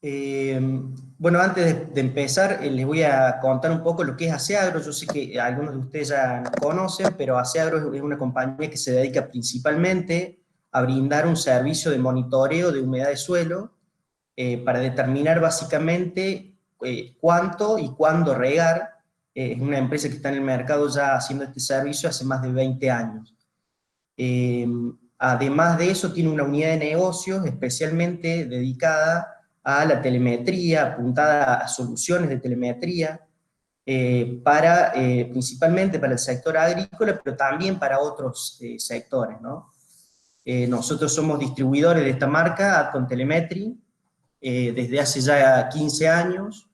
Eh, bueno, antes de empezar, les voy a contar un poco lo que es Aseagro. Yo sé que algunos de ustedes ya nos conocen, pero Aseagro es una compañía que se dedica principalmente a brindar un servicio de monitoreo de humedad de suelo para determinar básicamente cuánto y cuándo regar. Es una empresa que está en el mercado ya haciendo este servicio hace más de 20 años. Eh, Además de eso, tiene una unidad de negocios especialmente dedicada a la telemetría, apuntada a soluciones de telemetría, principalmente para el sector agrícola, pero también para otros sectores, ¿no? Nosotros somos distribuidores de esta marca, Adcon Telemetry, desde hace ya 15 años.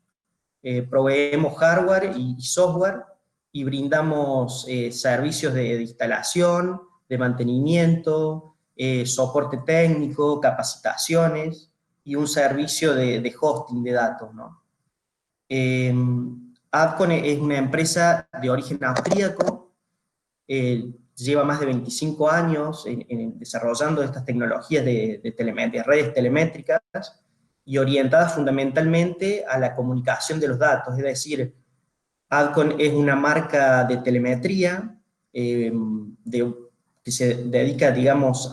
Proveemos hardware y software y brindamos servicios de instalación, de mantenimiento, soporte técnico, capacitaciones y un servicio de hosting de datos, ¿no? Eh, Adcon es una empresa de origen austríaco, lleva más de 25 años desarrollando estas tecnologías de redes telemétricas y orientadas fundamentalmente a la comunicación de los datos, es decir, Adcon es una marca de telemetría eh, que se dedica, digamos,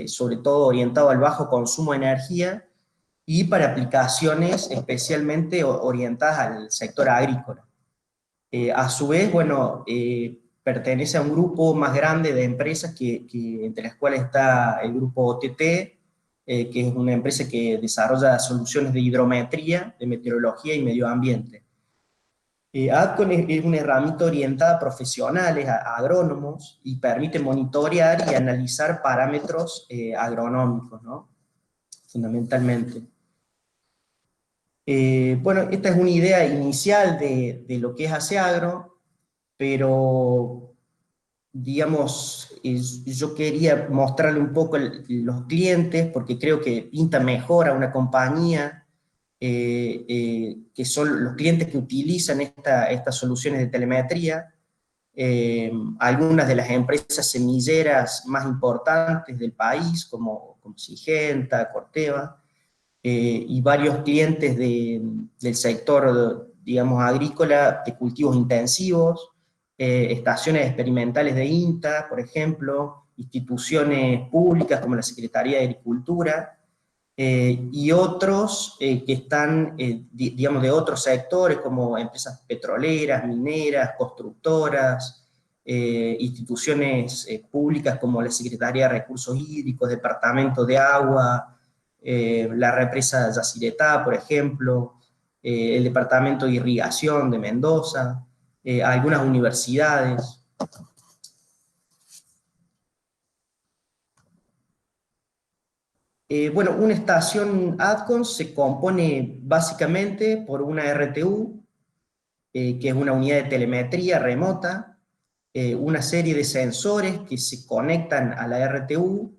sobre todo orientado al bajo consumo de energía y para aplicaciones especialmente orientadas al sector agrícola. A su vez, bueno, pertenece a un grupo más grande de empresas entre las cuales está el grupo OTT, que es una empresa que desarrolla soluciones de hidrometría, de meteorología y medio ambiente. Adcon es una herramienta orientada a profesionales, a agrónomos, y permite monitorear y analizar parámetros agronómicos, ¿no? Fundamentalmente. Bueno, esta es una idea inicial de lo que es Aseagro, pero digamos, yo quería mostrarle un poco los clientes, porque creo que pinta mejor a una compañía, que son los clientes que utilizan estas soluciones de telemetría. Algunas de las empresas semilleras más importantes del país, como Syngenta, Corteva, y varios clientes del sector, digamos, agrícola, de cultivos intensivos, estaciones experimentales de INTA, por ejemplo, instituciones públicas como la Secretaría de Agricultura, y otros que están, digamos, de otros sectores como empresas petroleras, mineras, constructoras, instituciones públicas como la Secretaría de Recursos Hídricos, Departamento de Agua, la represa Yacyretá, por ejemplo, el Departamento de Irrigación de Mendoza, algunas universidades. Bueno, una estación Adcon se compone básicamente por una RTU, que es una unidad de telemetría remota, una serie de sensores que se conectan a la RTU,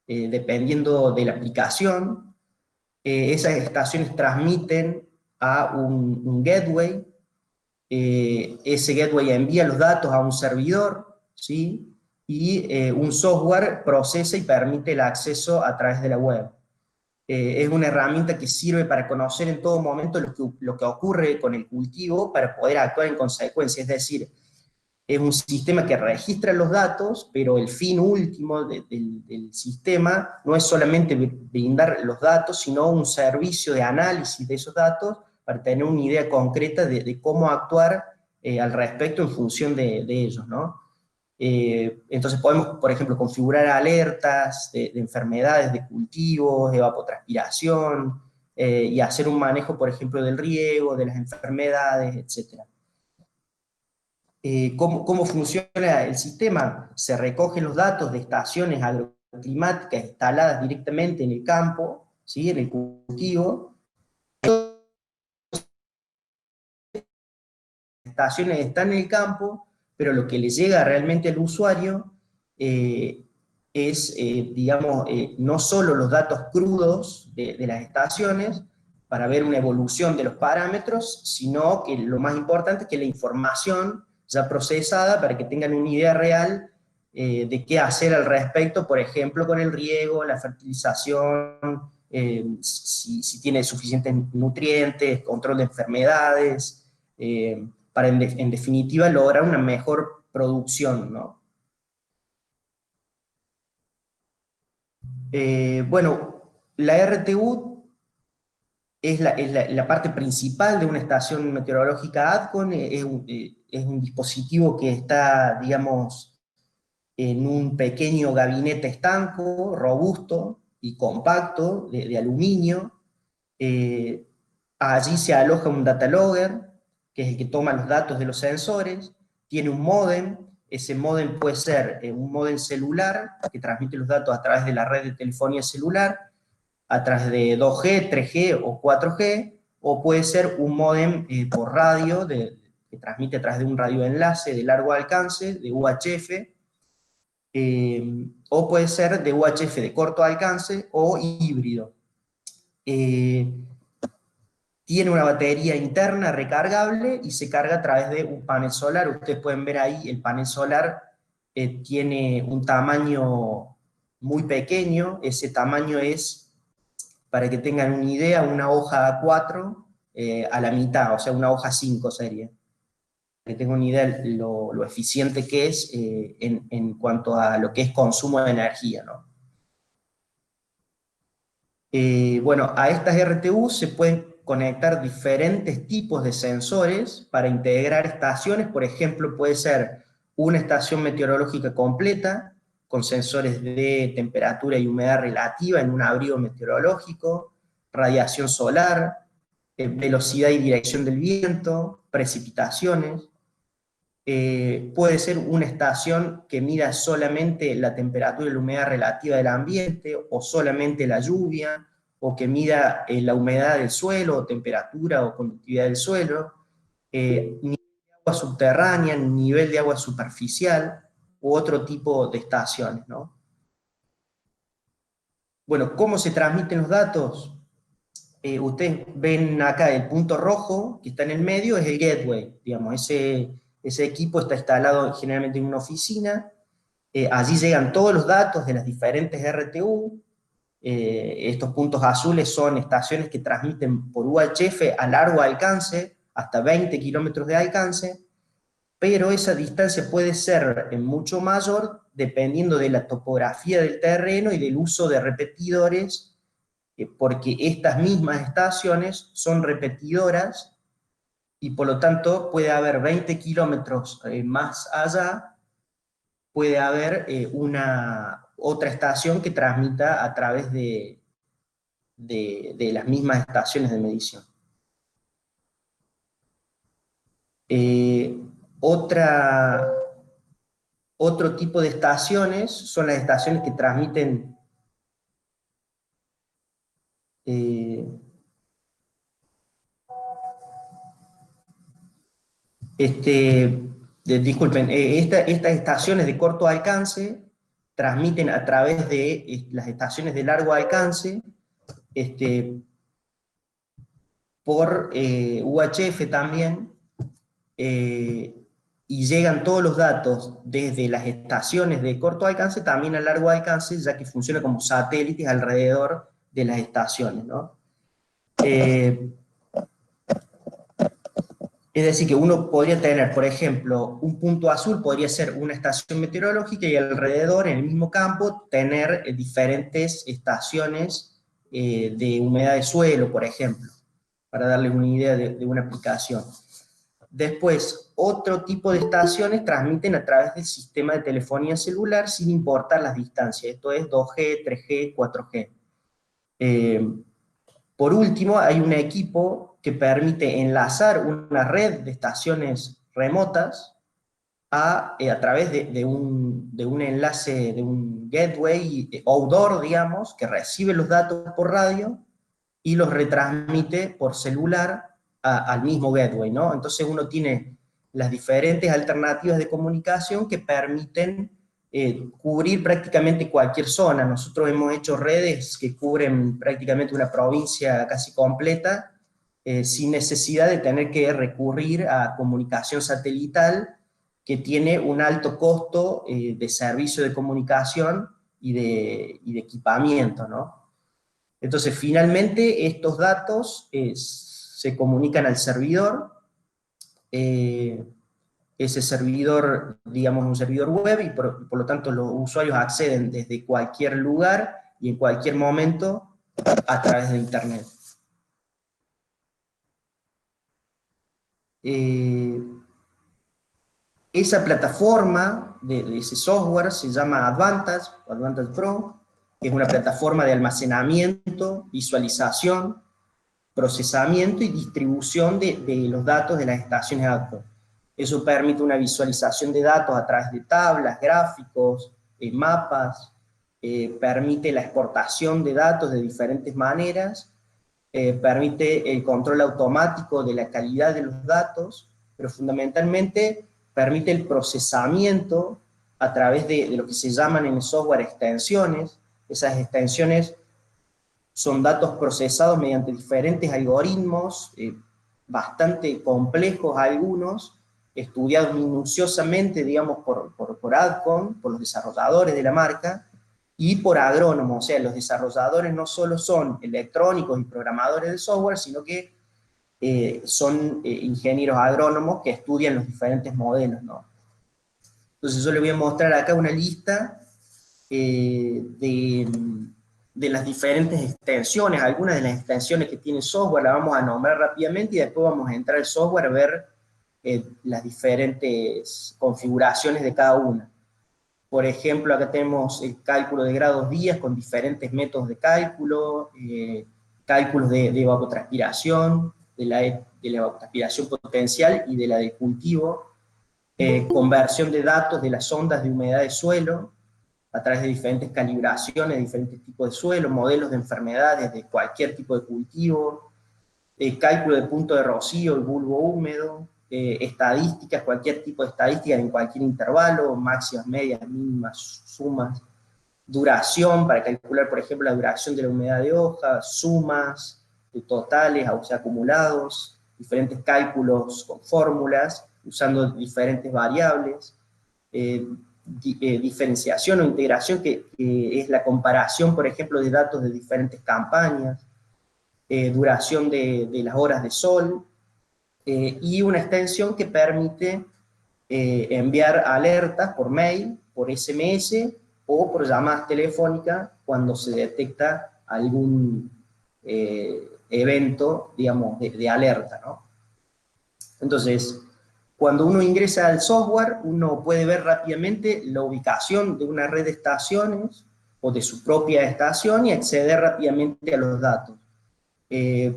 dependiendo de la aplicación. Esas estaciones transmiten a un gateway, ese gateway envía los datos a un servidor, ¿sí? Y un software procesa y permite el acceso a través de la web. Es una herramienta que sirve para conocer en todo momento lo que ocurre con el cultivo para poder actuar en consecuencia, es decir, es un sistema que registra los datos, pero el fin último del sistema no es solamente brindar los datos, sino un servicio de análisis de esos datos para tener una idea concreta de cómo actuar al respecto en función de ellos, ¿no? Entonces podemos, por ejemplo, configurar alertas de enfermedades de cultivos, de evapotranspiración, y hacer un manejo, por ejemplo, del riego, de las enfermedades, etc. ¿Cómo funciona el sistema? Se recogen los datos de estaciones agroclimáticas instaladas directamente en el campo, ¿sí? En el cultivo. Las estaciones están en el campo, pero lo que le llega realmente al usuario es, digamos, no solo los datos crudos de las estaciones, para ver una evolución de los parámetros, sino que lo más importante es que la información ya procesada para que tengan una idea real de qué hacer al respecto, por ejemplo, con el riego, la fertilización, si tiene suficientes nutrientes, control de enfermedades, para en definitiva lograr una mejor producción, ¿no? Bueno, la RTU es la parte principal de una estación meteorológica ADCON, es un dispositivo que está, digamos, en un pequeño gabinete estanco, robusto y compacto, de aluminio. Allí se aloja un data logger, que es el que toma los datos de los sensores, tiene un módem, ese módem puede ser un módem celular, que transmite los datos a través de la red de telefonía celular, a través de 2G, 3G o 4G, o puede ser un módem por radio, que transmite a través de un radioenlace de largo alcance, de UHF, o puede ser de UHF de corto alcance o híbrido. Tiene una batería interna recargable y se carga a través de un panel solar. Ustedes pueden ver ahí, el panel solar tiene un tamaño muy pequeño. Ese tamaño es, para que tengan una idea, una hoja A4 a la mitad, o sea, una hoja 5 sería. Para que tengan una idea lo eficiente que es en cuanto a lo que es consumo de energía, ¿no? Bueno, a estas RTU se pueden conectar diferentes tipos de sensores para integrar estaciones. Por ejemplo, puede ser una estación meteorológica completa, con sensores de temperatura y humedad relativa en un abrigo meteorológico, radiación solar, velocidad y dirección del viento, precipitaciones. Puede ser una estación que mida solamente la temperatura y la humedad relativa del ambiente, o solamente la lluvia, o que mida la humedad del suelo, o temperatura o conductividad del suelo, nivel de agua subterránea, nivel de agua superficial, u otro tipo de estaciones, ¿no? Bueno, ¿cómo se transmiten los datos? Ustedes ven acá el punto rojo que está en el medio, es el gateway, digamos, ese equipo está instalado generalmente en una oficina, allí llegan todos los datos de las diferentes RTU, estos puntos azules son estaciones que transmiten por UHF a largo alcance, hasta 20 kilómetros de alcance, pero esa distancia puede ser mucho mayor dependiendo de la topografía del terreno y del uso de repetidores, porque estas mismas estaciones son repetidoras y por lo tanto puede haber 20 kilómetros más allá, puede haber otra estación que transmita a través de las mismas estaciones de medición. Eh, otro tipo de estaciones son las estaciones que transmiten disculpen, estas estaciones de corto alcance transmiten a través de las estaciones de largo alcance, por UHF también, y llegan todos los datos desde las estaciones de corto alcance también a largo alcance, ya que funciona como satélites alrededor de las estaciones, ¿no? Es decir, que uno podría tener, por ejemplo, un punto azul podría ser una estación meteorológica y alrededor, en el mismo campo, tener diferentes estaciones de humedad de suelo, por ejemplo, para darles una idea de una aplicación. Después, otro tipo de estaciones transmiten a través del sistema de telefonía celular sin importar las distancias, esto es 2G, 3G, 4G. Por último, hay un equipo que permite enlazar una red de estaciones remotas a través de un enlace, de un gateway outdoor, digamos, que recibe los datos por radio y los retransmite por celular al mismo gateway, ¿no? Entonces uno tiene las diferentes alternativas de comunicación que permiten cubrir prácticamente cualquier zona. Nosotros hemos hecho redes que cubren prácticamente una provincia casi completa, sin necesidad de tener que recurrir a comunicación satelital, que tiene un alto costo de servicio de comunicación y de equipamiento, ¿no? Entonces, finalmente, estos datos se comunican al servidor. Ese servidor, digamos, es un servidor web, y por lo tanto los usuarios acceden desde cualquier lugar y en cualquier momento a través de Internet. Esa plataforma de ese software se llama Advantage, o Advantage Pro, que es una plataforma de almacenamiento, visualización, procesamiento y distribución de los datos de las estaciones ADCO. Eso permite una visualización de datos a través de tablas, gráficos, mapas, permite la exportación de datos de diferentes maneras, permite el control automático de la calidad de los datos, pero fundamentalmente permite el procesamiento a través de lo que se llaman en el software extensiones. Esas extensiones son datos procesados mediante diferentes algoritmos, bastante complejos algunos, estudiados minuciosamente, digamos, por ADCOM, por los desarrolladores de la marca, y por agrónomos. O sea, los desarrolladores no solo son electrónicos y programadores de software, sino que son ingenieros agrónomos que estudian los diferentes modelos, ¿no? Entonces yo les voy a mostrar acá una lista de las diferentes extensiones. Algunas de las extensiones que tiene el software las vamos a nombrar rápidamente, y después vamos a entrar al software a ver las diferentes configuraciones de cada una. Por ejemplo, acá tenemos el cálculo de grados días con diferentes métodos de cálculo, cálculos de evapotranspiración, de la evapotranspiración potencial y de la de cultivo, conversión de datos de las ondas de humedad de suelo, a través de diferentes calibraciones, diferentes tipos de suelo, modelos de enfermedades de cualquier tipo de cultivo, cálculo de punto de rocío, el bulbo húmedo, estadísticas, cualquier tipo de estadísticas en cualquier intervalo, máximas, medias, mínimas, sumas, duración, para calcular, por ejemplo, la duración de la humedad de hoja, sumas de totales, o sea, acumulados, diferentes cálculos con fórmulas, usando diferentes variables, diferenciación o integración, que es la comparación, por ejemplo, de datos de diferentes campañas, duración de las horas de sol, y una extensión que permite enviar alertas por mail, por SMS o por llamadas telefónicas cuando se detecta algún evento, digamos, de alerta, ¿no? Entonces, cuando uno ingresa al software, uno puede ver rápidamente la ubicación de una red de estaciones o de su propia estación y acceder rápidamente a los datos.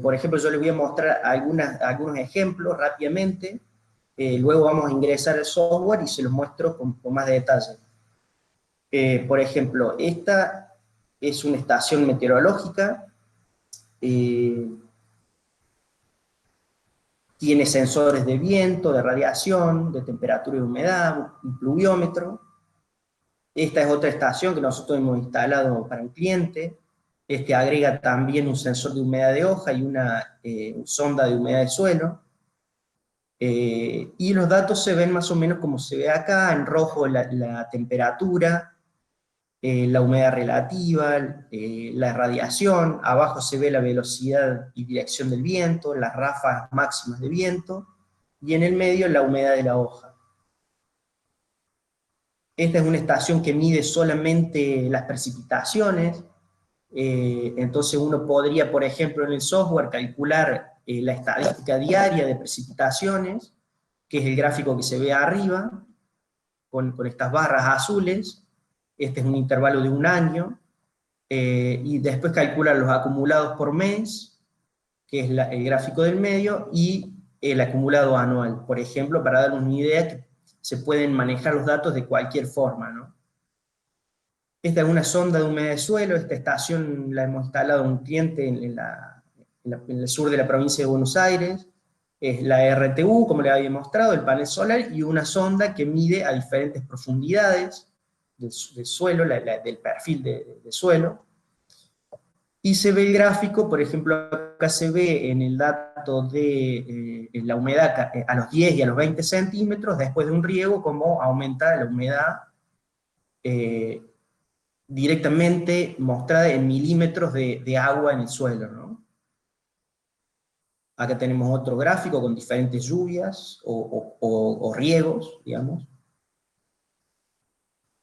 Por ejemplo, yo les voy a mostrar algunos ejemplos rápidamente, luego vamos a ingresar al software y se los muestro con más detalle. Por ejemplo, esta es una estación meteorológica, tiene sensores de viento, de radiación, de temperatura y humedad, un pluviómetro. Esta es otra estación que nosotros hemos instalado para un cliente. Este agrega también un sensor de humedad de hoja y una sonda de humedad de suelo. Y los datos se ven más o menos como se ve acá: en rojo la temperatura, la humedad relativa, la radiación, abajo se ve la velocidad y dirección del viento, las ráfagas máximas de viento, y en el medio la humedad de la hoja. Esta es una estación que mide solamente las precipitaciones, entonces uno podría, por ejemplo, en el software calcular la estadística diaria de precipitaciones, que es el gráfico que se ve arriba, con estas barras azules. Este es un intervalo de un año, y después calcular los acumulados por mes, que es el gráfico del medio, y el acumulado anual, por ejemplo, para darnos una idea que se pueden manejar los datos de cualquier forma, ¿no? Esta es una sonda de humedad de suelo. Esta estación la hemos instalado en un cliente en el sur de la provincia de Buenos Aires. Es la RTU, como le había mostrado, el panel solar, y una sonda que mide a diferentes profundidades del suelo, del perfil de suelo. Y se ve el gráfico, por ejemplo, acá se ve en el dato de la humedad a los 10 y a los 20 centímetros, después de un riego, cómo aumenta la humedad directamente mostrada en milímetros de agua en el suelo, ¿no? Acá tenemos otro gráfico con diferentes lluvias o riegos, digamos.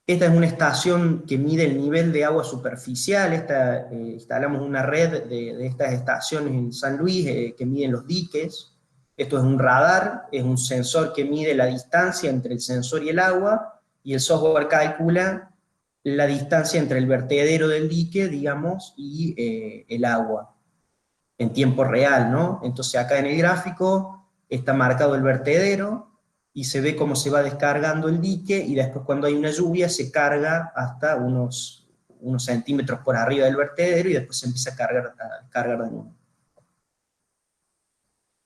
Esta es una estación que mide el nivel de agua superficial. Instalamos una red de estas estaciones en San Luis que miden los diques. Esto es un radar, es un sensor que mide la distancia entre el sensor y el agua, y el software calcula la distancia entre el vertedero del dique, digamos, y el agua, en tiempo real, ¿no? Entonces acá en el gráfico está marcado el vertedero, y se ve cómo se va descargando el dique, y después cuando hay una lluvia se carga hasta unos centímetros por arriba del vertedero, y después se empieza a cargar de nuevo.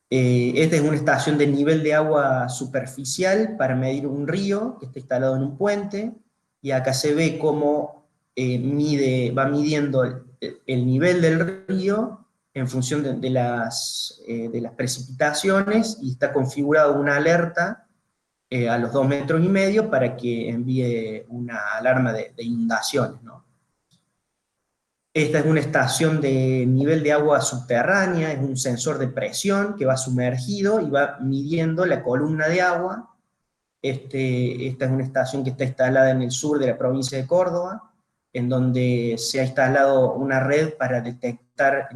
Esta es una estación de nivel de agua superficial para medir un río que está instalado en un puente, y acá se ve cómo va midiendo el nivel del río en función de las precipitaciones, y está configurado una alerta a los 2,5 metros para que envíe una alarma de inundaciones, ¿no? Esta es una estación de nivel de agua subterránea, es un sensor de presión que va sumergido y va midiendo la columna de agua. Esta es una estación que está instalada en el sur de la provincia de Córdoba, en donde se ha instalado una red para detectar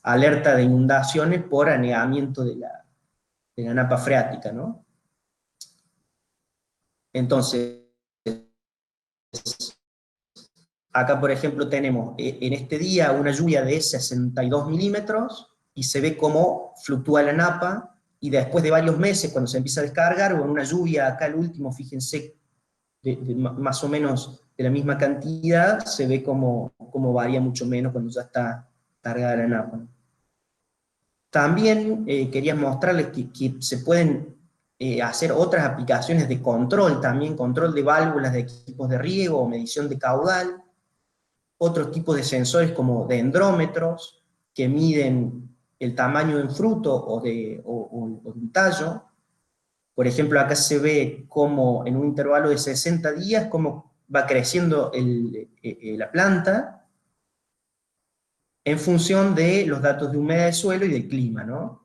alerta de inundaciones por anegamiento de la napa freática, ¿no? Entonces, acá, por ejemplo, tenemos en este día una lluvia de 62 milímetros, y se ve cómo fluctúa la napa, y después de varios meses, cuando se empieza a descargar, o en una lluvia, acá el último, fíjense, más o menos de la misma cantidad, se ve cómo varía mucho menos cuando ya está cargada la napa. También quería mostrarles que se pueden hacer otras aplicaciones de control, también control de válvulas de equipos de riego o medición de caudal, otros tipos de sensores como dendrómetros, que miden el tamaño de un fruto o de un tallo. Por ejemplo, acá se ve cómo en un intervalo de 60 días, cómo va creciendo la planta en función de los datos de humedad del suelo y del clima, ¿no?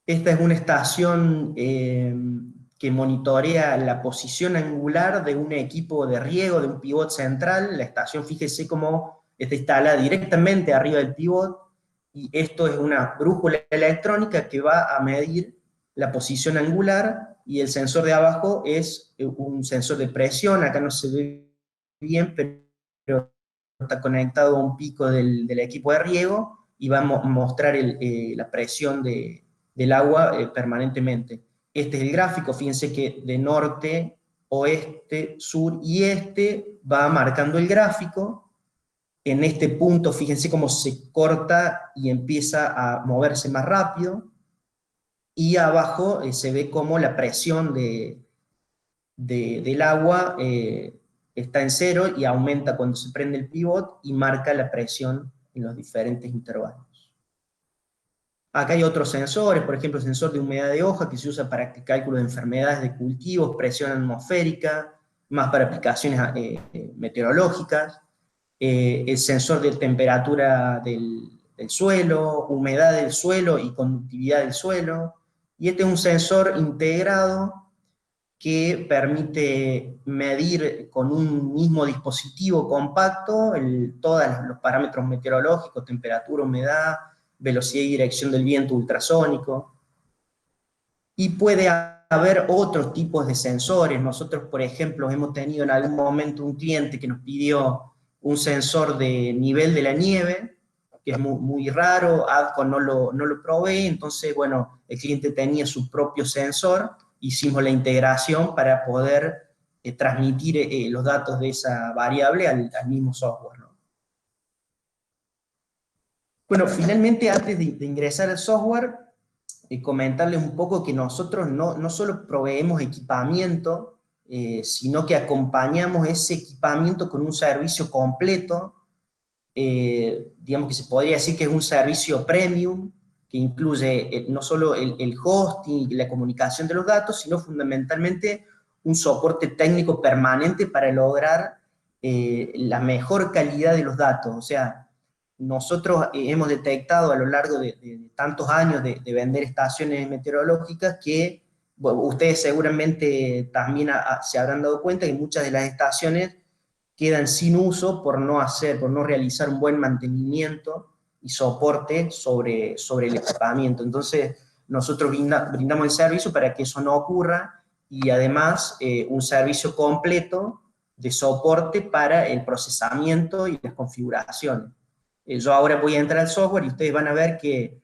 Esta es una estación que monitorea la posición angular de un equipo de riego, de un pivot central. La estación, fíjese cómo está instalada directamente arriba del pivot, y esto es una brújula electrónica que va a medir la posición angular, y el sensor de abajo es un sensor de presión. Acá no se ve bien, pero está conectado a un pico del equipo de riego, y va a mostrar la presión del agua permanentemente. Este es el gráfico, fíjense que de norte, oeste, sur y este va marcando el gráfico. En este punto, fíjense cómo se corta y empieza a moverse más rápido, y abajo se ve cómo la presión del agua está en cero y aumenta cuando se prende el pivot, y marca la presión en los diferentes intervalos. Acá hay otros sensores, por ejemplo el sensor de humedad de hoja, que se usa para el cálculo de enfermedades de cultivos, presión atmosférica, más para aplicaciones meteorológicas, el sensor de temperatura del suelo, humedad del suelo y conductividad del suelo. Y este es un sensor integrado que permite medir con un mismo dispositivo compacto todos los parámetros meteorológicos: temperatura, humedad, velocidad y dirección del viento ultrasónico. Y puede haber otros tipos de sensores. Nosotros, por ejemplo, hemos tenido en algún momento un cliente que nos pidió un sensor de nivel de la nieve, que es muy raro. ADCO no lo provee, entonces, bueno, el cliente tenía su propio sensor, hicimos la integración para poder transmitir los datos de esa variable al mismo software, ¿no? Bueno, finalmente, antes de ingresar al software, comentarles un poco que nosotros no solo proveemos equipamiento, sino que acompañamos ese equipamiento con un servicio completo. Digamos que se podría decir que es un servicio premium, que incluye no solo el hosting y la comunicación de los datos, sino fundamentalmente un soporte técnico permanente para lograr la mejor calidad de los datos. O sea, nosotros hemos detectado a lo largo de tantos años de vender estaciones meteorológicas que, bueno, ustedes seguramente también se habrán dado cuenta que muchas de las estaciones quedan sin uso por no realizar un buen mantenimiento y soporte sobre el equipamiento. Entonces, nosotros brindamos el servicio para que eso no ocurra, y además un servicio completo de soporte para el procesamiento y las configuraciones. Yo ahora voy a entrar al software y ustedes van a ver que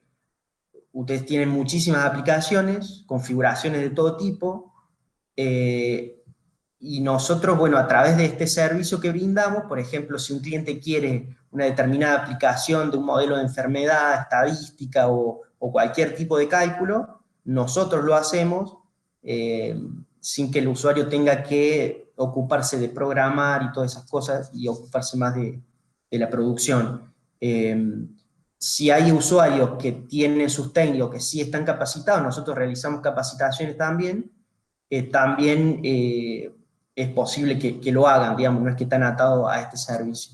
ustedes tienen muchísimas aplicaciones, configuraciones de todo tipo, y nosotros, bueno, a través de este servicio que brindamos, por ejemplo, si un cliente quiere una determinada aplicación de un modelo de enfermedad, estadística o cualquier tipo de cálculo, nosotros lo hacemos sin que el usuario tenga que ocuparse de programar y todas esas cosas y ocuparse más de la producción. Si hay usuarios que tienen sus técnicos que sí están capacitados, nosotros realizamos capacitaciones también, también es posible que lo hagan, digamos, no es que están atados a este servicio.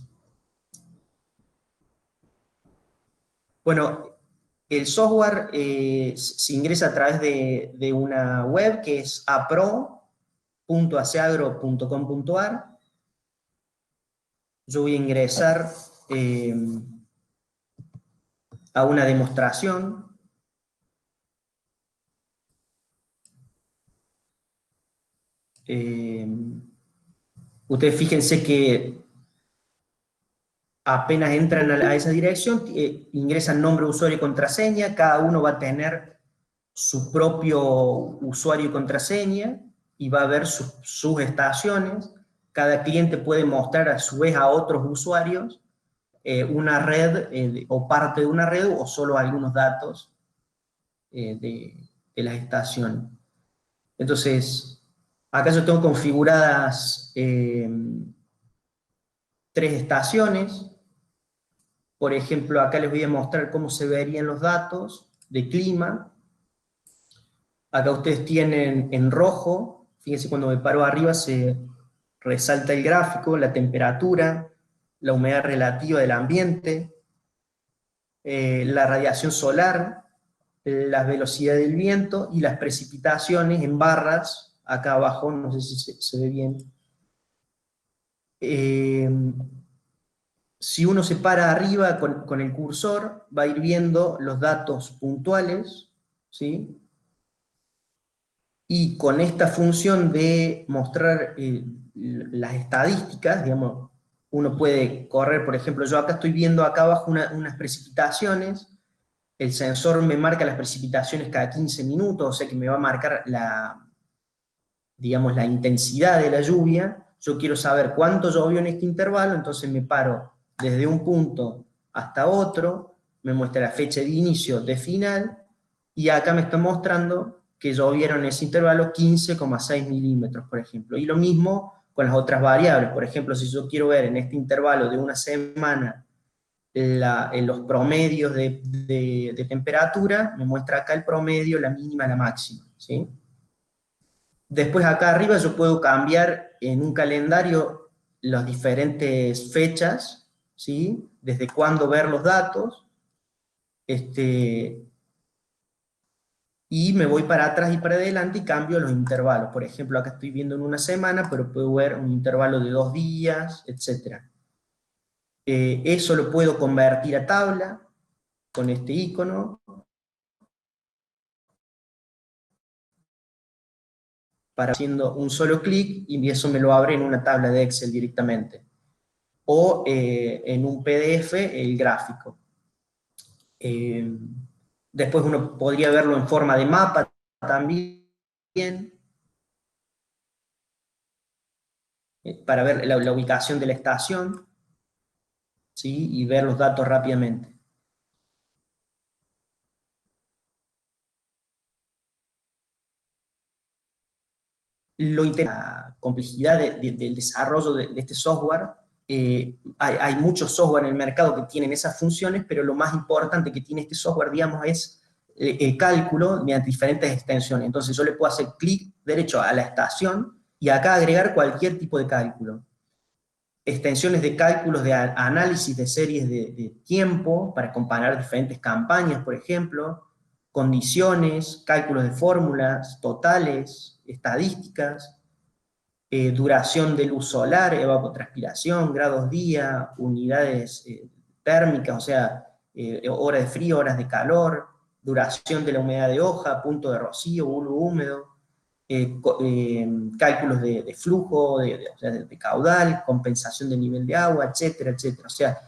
Bueno, el software se ingresa a través de una web que es apro.aseagro.com.ar. Yo voy a ingresar a una demostración. Ustedes fíjense que apenas entran a esa dirección, ingresan nombre, usuario y contraseña, cada uno va a tener su propio usuario y contraseña, y va a ver sus estaciones. Cada cliente puede mostrar a su vez a otros usuarios una red o parte de una red o solo algunos datos de las estaciones. Entonces, acá yo tengo configuradas 3 estaciones. Por ejemplo, acá les voy a mostrar cómo se verían los datos de clima. Acá ustedes tienen en rojo, fíjense cuando me paro arriba se resalta el gráfico, la temperatura, la humedad relativa del ambiente, la radiación solar, la velocidad del viento y las precipitaciones en barras, acá abajo, no sé si se ve bien. Si uno se para arriba con el cursor, va a ir viendo los datos puntuales, ¿sí? Y con esta función de mostrar las estadísticas, digamos, uno puede correr, por ejemplo, yo acá estoy viendo acá abajo unas precipitaciones, el sensor me marca las precipitaciones cada 15 minutos, o sea que me va a marcar digamos, la intensidad de la lluvia. Yo quiero saber cuánto llovió en este intervalo, entonces me paro desde un punto hasta otro, me muestra la fecha de inicio, de final, y acá me está mostrando que llovieron en ese intervalo 15,6 milímetros, por ejemplo. Y lo mismo con las otras variables. Por ejemplo, si yo quiero ver en este intervalo de una semana en los promedios de temperatura, me muestra acá el promedio, la mínima, la máxima, ¿sí? Después acá arriba yo puedo cambiar en un calendario las diferentes fechas, ¿sí? Desde cuándo ver los datos, y me voy para atrás y para adelante y cambio los intervalos. Por ejemplo, acá estoy viendo en una semana, pero puedo ver un intervalo de 2 días, etc. Eso lo puedo convertir a tabla con este icono, para haciendo un solo clic, y eso me lo abre en una tabla de Excel directamente. O en un PDF el gráfico. Después uno podría verlo en forma de mapa también, para ver la ubicación de la estación, ¿sí? Y ver los datos rápidamente. La complejidad del desarrollo de este software, hay muchos software en el mercado que tienen esas funciones, pero lo más importante que tiene este software, digamos, es el cálculo mediante diferentes extensiones. Entonces yo le puedo hacer clic derecho a la estación y acá agregar cualquier tipo de cálculo. Extensiones de cálculos de análisis de series de tiempo, para comparar diferentes campañas, por ejemplo, condiciones, cálculos de fórmulas, totales, estadísticas, duración de luz solar, evapotranspiración, grados día, unidades térmicas, o sea, horas de frío, horas de calor, duración de la humedad de hoja, punto de rocío, bulbo húmedo, cálculos de flujo, o sea, de caudal, compensación del nivel de agua, etcétera, etcétera. O sea,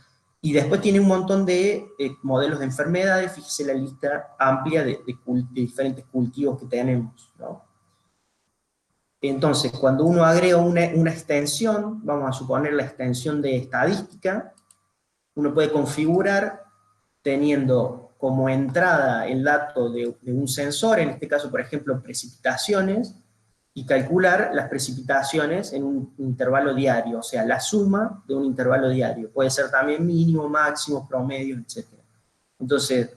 y después tiene un montón de modelos de enfermedades, fíjese la lista amplia de diferentes cultivos que tenemos, ¿no? Entonces, cuando uno agrega una extensión, vamos a suponer la extensión de estadística, uno puede configurar teniendo como entrada el dato de un sensor, en este caso, por ejemplo, precipitaciones, y calcular las precipitaciones en un intervalo diario, o sea, la suma de un intervalo diario. Puede ser también mínimo, máximo, promedio, etc. Entonces,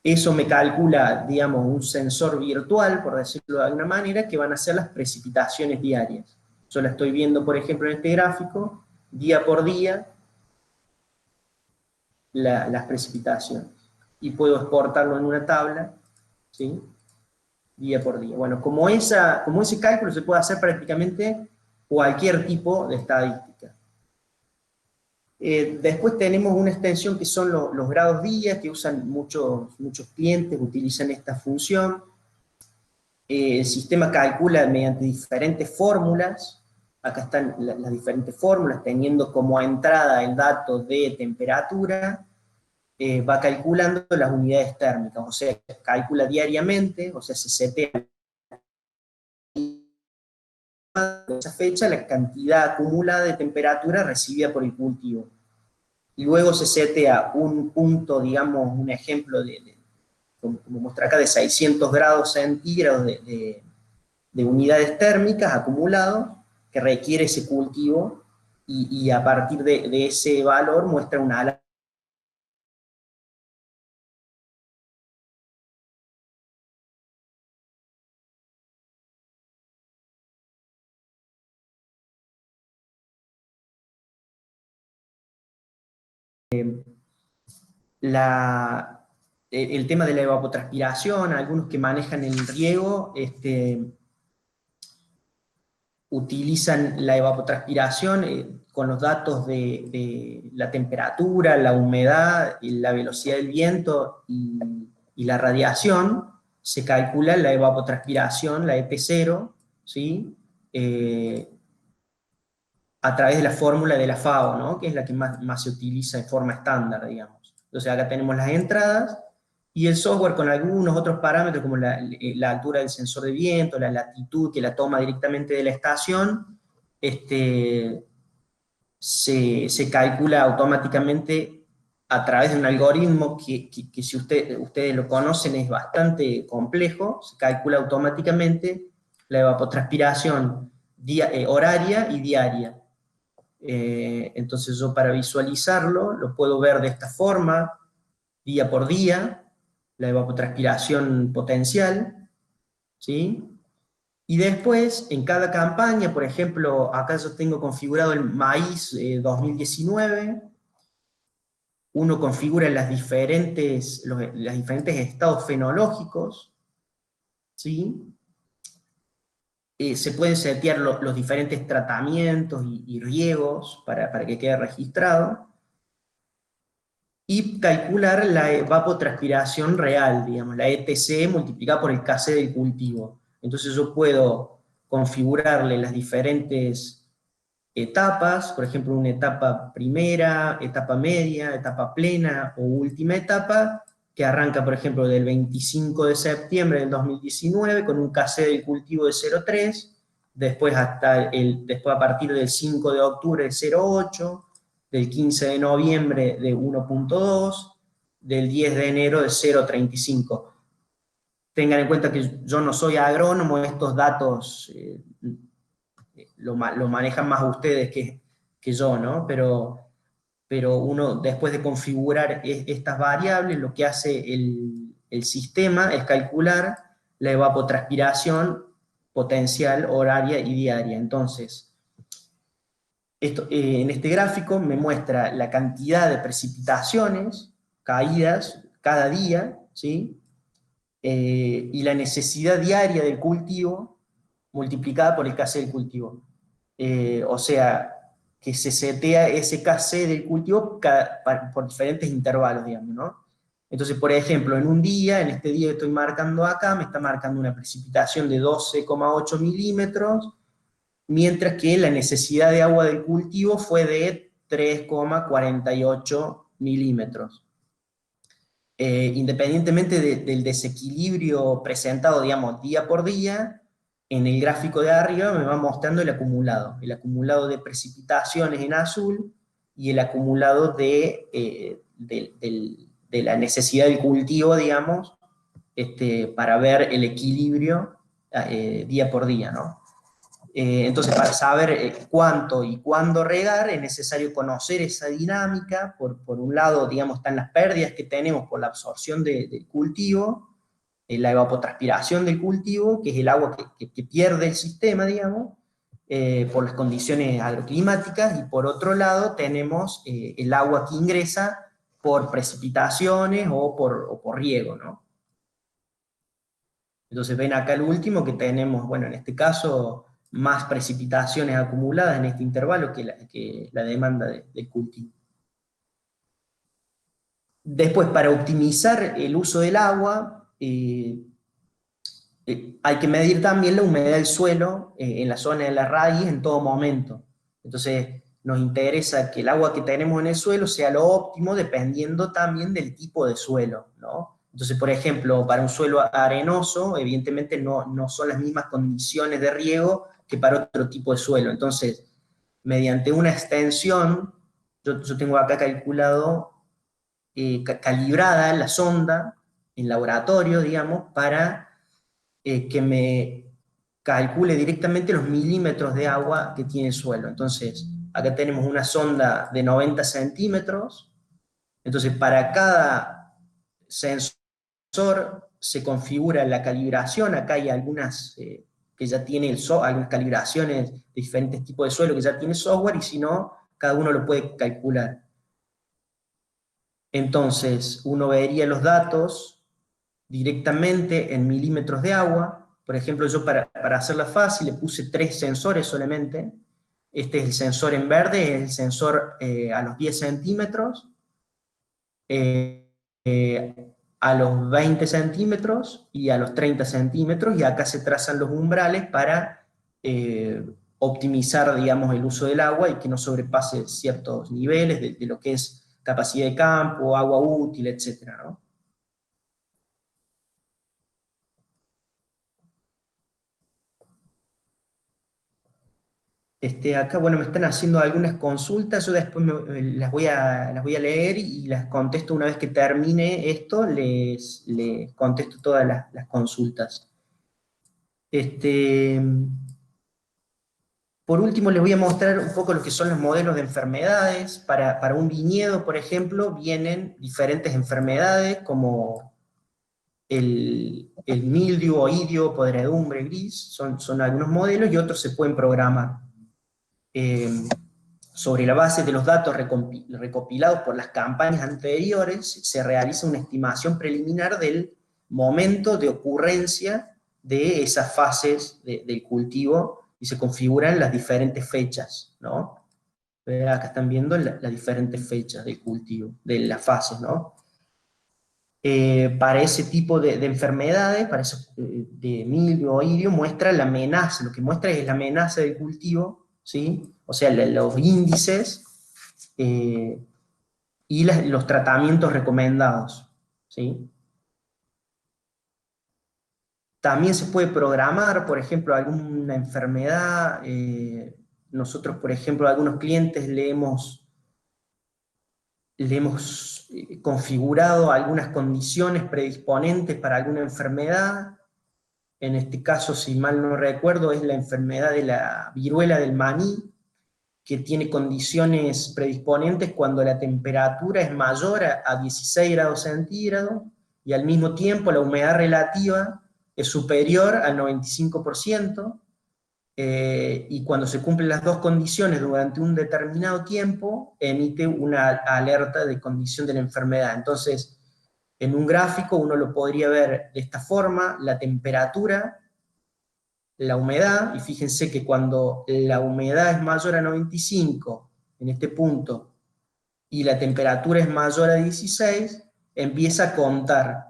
eso me calcula, digamos, un sensor virtual, por decirlo de alguna manera, que van a ser las precipitaciones diarias. Yo la estoy viendo, por ejemplo, en este gráfico, día por día, las precipitaciones. Y puedo exportarlo en una tabla, ¿sí? Día por día. Bueno, como ese cálculo se puede hacer prácticamente cualquier tipo de estadística. Después tenemos una extensión que son los grados día, que usan muchos clientes, utilizan esta función. El sistema calcula mediante diferentes fórmulas, acá están las diferentes fórmulas, teniendo como entrada el dato de temperatura, va calculando las unidades térmicas, o sea, calcula diariamente, o sea, se setea en esa fecha la cantidad acumulada de temperatura recibida por el cultivo. Y luego se setea un punto, digamos, un ejemplo como muestra acá, de 600 grados centígrados de unidades térmicas acumulado que requiere ese cultivo, y a partir de ese valor muestra una ala. El tema de la evapotranspiración, algunos que manejan el riego, utilizan la evapotranspiración con los datos de la temperatura, la humedad, la velocidad del viento y la radiación. Se calcula la evapotranspiración, la EP0, ¿sí? A través de la fórmula de la FAO, ¿no? Que es la que más se utiliza en forma estándar, digamos. Entonces acá tenemos las entradas, y el software con algunos otros parámetros como la altura del sensor de viento, la latitud que la toma directamente de la estación, se calcula automáticamente a través de un algoritmo que si ustedes lo conocen es bastante complejo. Se calcula automáticamente la evapotranspiración horaria y diaria. Entonces yo, para visualizarlo, lo puedo ver de esta forma, día por día, la evapotranspiración potencial, ¿sí? Y después, en cada campaña, por ejemplo, acá yo tengo configurado el maíz 2019, uno configura los diferentes estados fenológicos, ¿sí? Se pueden setear los diferentes tratamientos y riegos para que quede registrado, y calcular la evapotranspiración real, digamos, la ETC multiplicada por el KC del cultivo. Entonces yo puedo configurarle las diferentes etapas, por ejemplo, una etapa primera, etapa media, etapa plena o última etapa, que arranca, por ejemplo, del 25 de septiembre del 2019 con un KC del cultivo de 0,3, después a partir del 5 de octubre de 0,8, del 15 de noviembre de 1,2, del 10 de enero de 0,35. Tengan en cuenta que yo no soy agrónomo, estos datos lo manejan más ustedes que yo, ¿no? Pero uno, después de configurar estas variables, lo que hace el sistema es calcular la evapotranspiración potencial horaria y diaria. Entonces, en este gráfico me muestra la cantidad de precipitaciones, caídas, cada día, ¿sí? Y la necesidad diaria del cultivo multiplicada por el KC del cultivo. O sea, que se setea ese KC del cultivo por diferentes intervalos, digamos, ¿no? Entonces, por ejemplo, en un día, en este día que estoy marcando acá, me está marcando una precipitación de 12,8 milímetros, mientras que la necesidad de agua del cultivo fue de 3,48 milímetros. Independientemente del desequilibrio presentado, digamos, día por día, en el gráfico de arriba me va mostrando el acumulado de precipitaciones en azul, y el acumulado de la necesidad del cultivo, digamos, para ver el equilibrio día por día, ¿no? Entonces, para saber cuánto y cuándo regar, es necesario conocer esa dinámica. Por un lado, digamos, están las pérdidas que tenemos por la absorción del cultivo, la evapotranspiración del cultivo, que es el agua que pierde el sistema, digamos, por las condiciones agroclimáticas, y por otro lado tenemos el agua que ingresa por precipitaciones o por riego, ¿no? Entonces ven acá el último que tenemos, bueno, en este caso, más precipitaciones acumuladas en este intervalo que la demanda del cultivo. Después, para optimizar el uso del agua, hay que medir también la humedad del suelo en la zona de la raíz en todo momento. Entonces, nos interesa que el agua que tenemos en el suelo sea lo óptimo, dependiendo también del tipo de suelo, ¿no? Entonces, por ejemplo, para un suelo arenoso, evidentemente no son las mismas condiciones de riego que para otro tipo de suelo. Entonces, mediante una extensión, yo tengo acá calculado, calibrada la sonda en laboratorio, digamos, para que me calcule directamente los milímetros de agua que tiene el suelo. Entonces, acá tenemos una sonda de 90 centímetros, entonces para cada sensor se configura la calibración. Acá hay algunas que ya tiene algunas calibraciones de diferentes tipos de suelo que ya tiene software, y si no, cada uno lo puede calcular. Entonces, uno vería los datos directamente en milímetros de agua. Por ejemplo, yo para hacerla fácil le puse 3 sensores solamente. Este es el sensor en verde, es el sensor a los 10 centímetros, a los 20 centímetros y a los 30 centímetros, y acá se trazan los umbrales para optimizar, digamos, el uso del agua y que no sobrepase ciertos niveles de lo que es capacidad de campo, agua útil, etcétera, ¿no? Acá, bueno, me están haciendo algunas consultas, yo después las voy a leer y las contesto una vez que termine esto, les contesto todas las consultas. Por último, les voy a mostrar un poco lo que son los modelos de enfermedades. Para un viñedo, por ejemplo, vienen diferentes enfermedades como el mildiu, oidio, podredumbre, gris, son algunos modelos, y otros se pueden programar. Sobre la base de los datos recopilados por las campañas anteriores, se realiza una estimación preliminar del momento de ocurrencia de esas fases del cultivo, y se configuran las diferentes fechas, ¿no? Acá están viendo las diferentes fechas del cultivo, de las fases, ¿no? Para ese tipo de enfermedades, para eso, de mildio o oidio, muestra la amenaza, lo que muestra es la amenaza del cultivo, ¿sí? O sea, los índices y los tratamientos recomendados, ¿sí? También se puede programar, por ejemplo, alguna enfermedad. Nosotros, por ejemplo, a algunos clientes le hemos configurado algunas condiciones predisponentes para alguna enfermedad. En este caso, si mal no recuerdo, es la enfermedad de la viruela del maní, que tiene condiciones predisponentes cuando la temperatura es mayor a 16 grados centígrados, y al mismo tiempo la humedad relativa es superior al 95%, y cuando se cumplen las dos condiciones durante un determinado tiempo, emite una alerta de condición de la enfermedad. Entonces, en un gráfico uno lo podría ver de esta forma: la temperatura, la humedad, y fíjense que cuando la humedad es mayor a 95, en este punto, y la temperatura es mayor a 16, empieza a contar.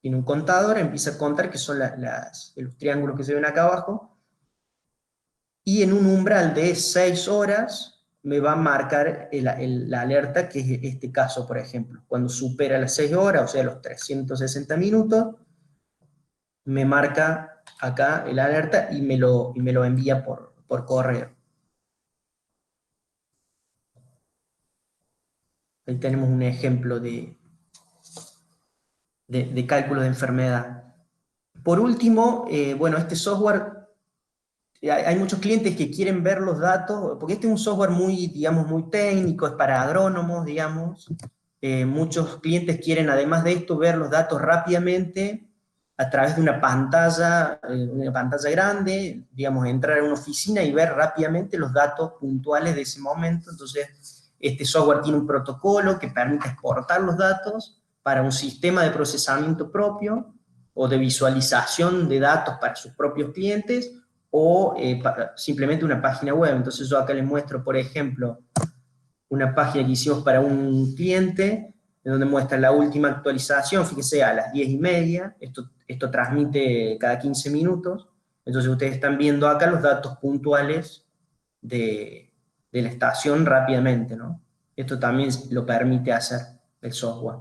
Tiene un contador, empieza a contar, que son los triángulos que se ven acá abajo, y en un umbral de 6 horas me va a marcar la alerta, que es este caso, por ejemplo. Cuando supera las 6 horas, o sea, los 360 minutos, me marca acá el alerta y me lo envía por correo. Ahí tenemos un ejemplo de cálculo de enfermedad. Por último, bueno, este software, hay muchos clientes que quieren ver los datos, porque este es un software muy, digamos, muy técnico, es para agrónomos, digamos. Muchos clientes quieren, además de esto, ver los datos rápidamente a través de una pantalla grande, digamos, entrar a una oficina y ver rápidamente los datos puntuales de ese momento. Entonces, este software tiene un protocolo que permite exportar los datos para un sistema de procesamiento propio, o de visualización de datos para sus propios clientes, o simplemente una página web. Entonces yo acá les muestro, por ejemplo, una página que hicimos para un cliente, en donde muestra la última actualización, fíjense, a las 10:30, esto transmite cada 15 minutos, entonces ustedes están viendo acá los datos puntuales de la estación rápidamente, ¿no? Esto también lo permite hacer el software.